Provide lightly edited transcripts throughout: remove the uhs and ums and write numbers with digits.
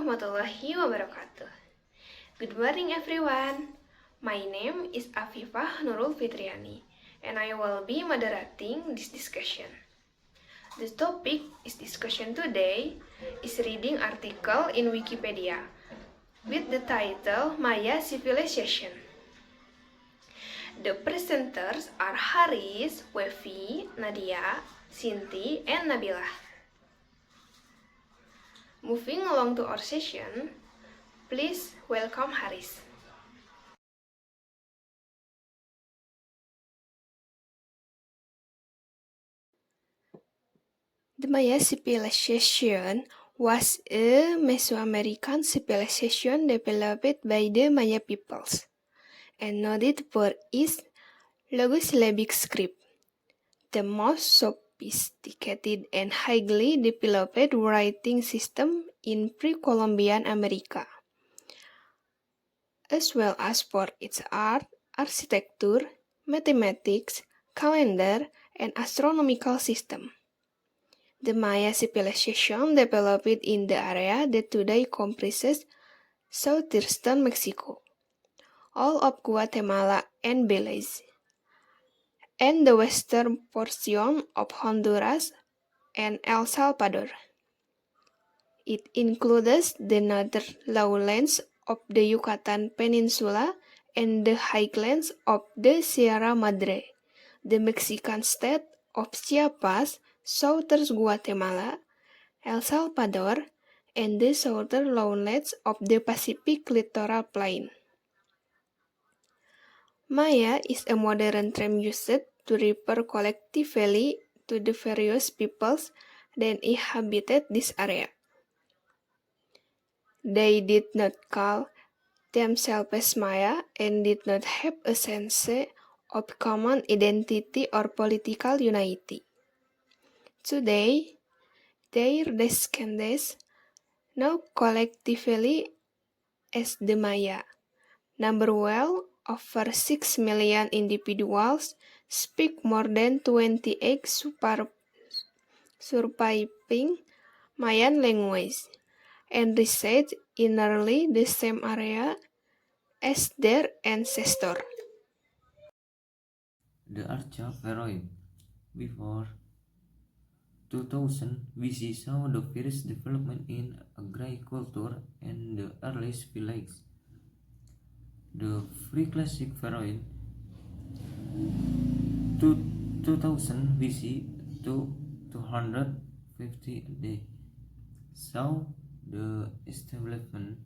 warahmatullahi wabarakatuh. Good morning everyone. My name is Afifah Nurul Fitriani and I will be moderating this discussion. The topic is discussion today is reading article in Wikipedia with the title Maya Civilization. The presenters are Haris, Wefi, Nadia, Sinti, and Nabila. Moving along to our session, please welcome Haris. The Maya civilization was a Mesoamerican civilization developed by the Maya peoples and noted for its logosyllabic script, the most sophisticated and highly developed writing system in pre-Columbian America, as well as for its art, architecture, mathematics, calendar, and astronomical system. The Maya civilization developed in the area that today comprises southeastern Mexico, all of Guatemala and Belize, and the western portion of Honduras and El Salvador. It includes the northern lowlands of the Yucatan Peninsula and the highlands of the Sierra Madre, the Mexican state of Chiapas, southern Guatemala, El Salvador, and the southern lowlands of the Pacific Littoral Plain. Maya is a modern term used to refer collectively to the various peoples that inhabited this area. They did not call themselves Maya and did not have a sense of common identity or political unity. Today, their descendants, known collectively as the Maya, number well over 6 million individuals, speak more than 28 surviving Mayan languages, and reside in nearly the same area as their ancestors. The Archa Pharaoh before 2000 BC saw the first development in agriculture and the earliest villages. The pre-classic Pharaoh 2000 BC to 250 AD saw the establishment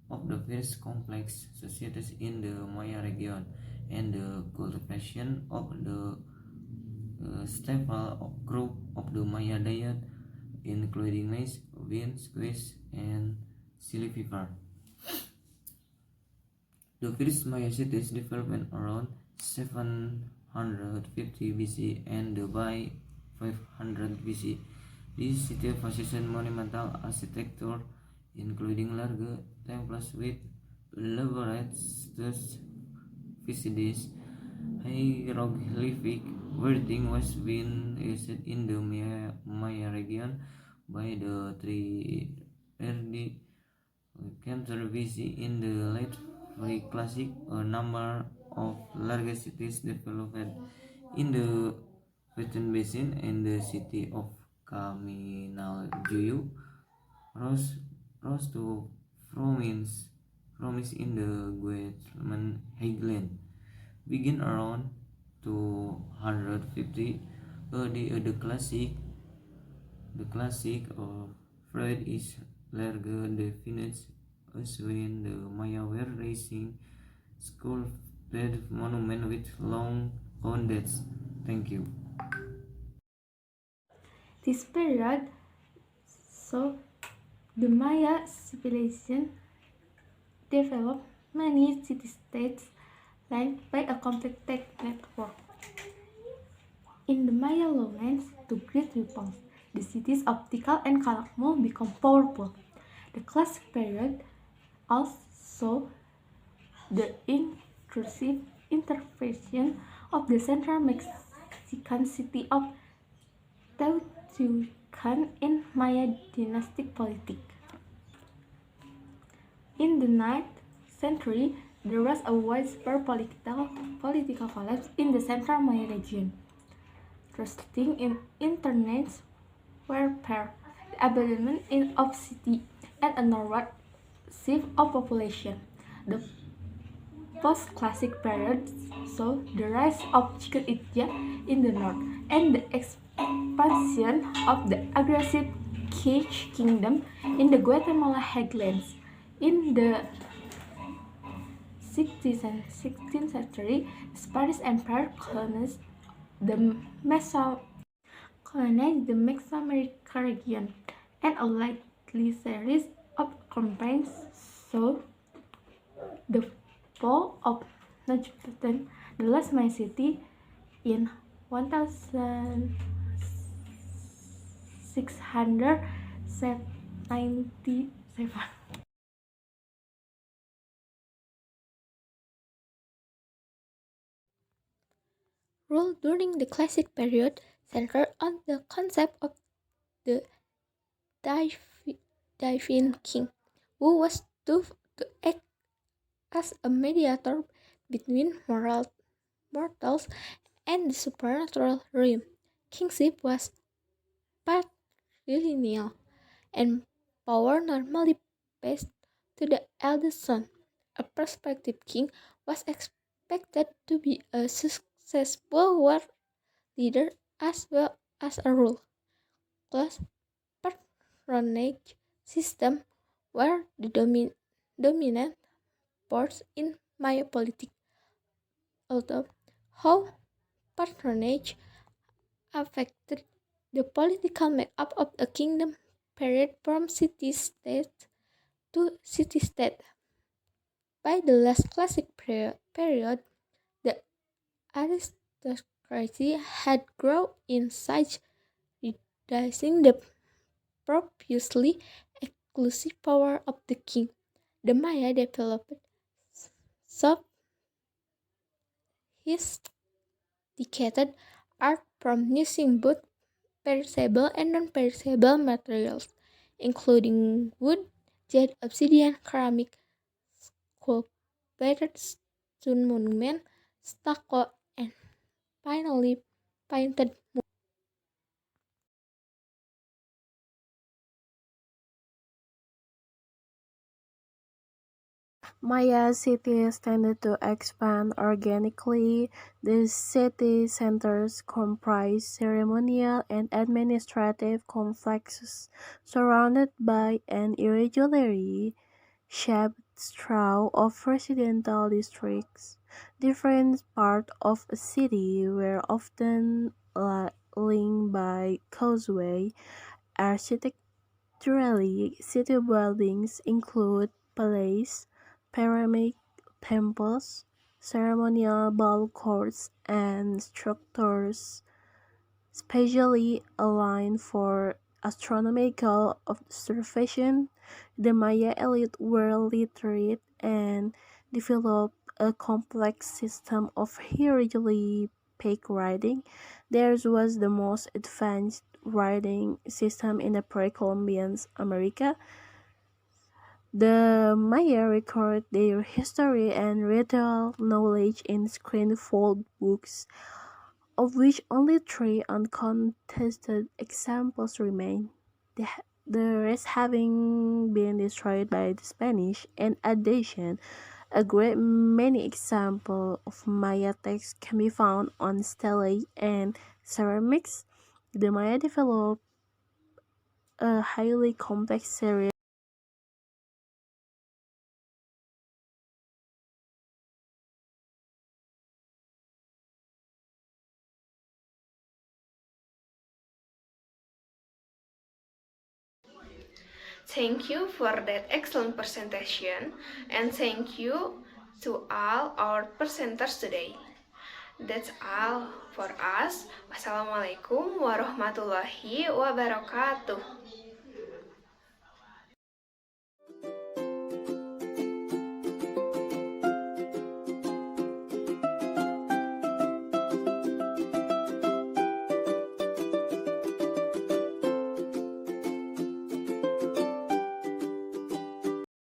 of the first complex societies in the Maya region and the cultivation of the staple group of the Maya diet, including maize, beans, squash, and silvifer. The first Maya cities developed around 750 BC, and by 500 BC, these cities possessed monumental architecture, including large temples with elaborate facades. Hieroglyphic writing was being used in the Maya region by the 3rd century BC. In the late Pre-Classic, a number of large cities developed in the Western Basin, and the city of Kaminaljuyu rose to prominence in the Guatemalan highland. Begin around 250 AD. The classic of Freud is larger defined as when the Maya were raising sculpted monument with long condates. Thank you. This period saw the Maya civilization develop many city-states linked by a complex network. In the Maya lowlands, to great ripples, the cities of Tikal and Calakmul become powerful. The classic period also the intrusive intervention of the central Mexican city of Teotihuacan in Maya dynastic politics. In the 9th century, there was a widespread political collapse in the central Maya region, resulting in internal warfare, the abandonment of city, and a northward shift of population. The post-classic period saw the rise of Chichen Itza in the north and the expansion of the aggressive Quiche kingdom in the Guatemala highlands. In the 16th and 16th century, the Spanish Empire colonized the Mesoamerica region, and a likely series of campaigns saw the fall of Najpatan, the last Maya city, in 1697. Rule during the classic period centered on the concept of the divine king, who was to act as a mediator between mortals and the supernatural realm. Kingship was patrilineal, and power normally passed to the eldest son. A prospective king was expected to be a successful war leader as well as a rule class patronage system were the dominant force in Maya politics. Although how patronage affected the political makeup of a kingdom varied from city-state to city-state. By the last classic period, the aristocracy had grown in size, reducing the previously exclusive power of the king. The Maya developed sophisticated art from using both perishable and non-perishable materials, including wood, jade, obsidian, ceramic, sculpted stone monument, stucco, and finally painted. Maya cities tended to expand organically. The city centers comprise ceremonial and administrative complexes surrounded by an irregularly shaped straw of residential districts. Different parts of a city were often linked by causeway. Architecturally, city buildings include palaces, pyramid temples, ceremonial ball courts, and structures specially aligned for astronomical observation. The Maya elite were literate and developed a complex system of hieroglyphic writing. Theirs was the most advanced writing system in the pre-Columbian America. The Maya record their history and ritual knowledge in screenfold books, of which only three uncontested examples remain, the rest having been destroyed by the Spanish. In addition, a great many examples of Maya texts can be found on stelae and ceramics. The Maya developed a highly complex series. Thank you for that excellent presentation, and thank you to all our presenters today. That's all for us. Wassalamualaikum warahmatullahi wabarakatuh.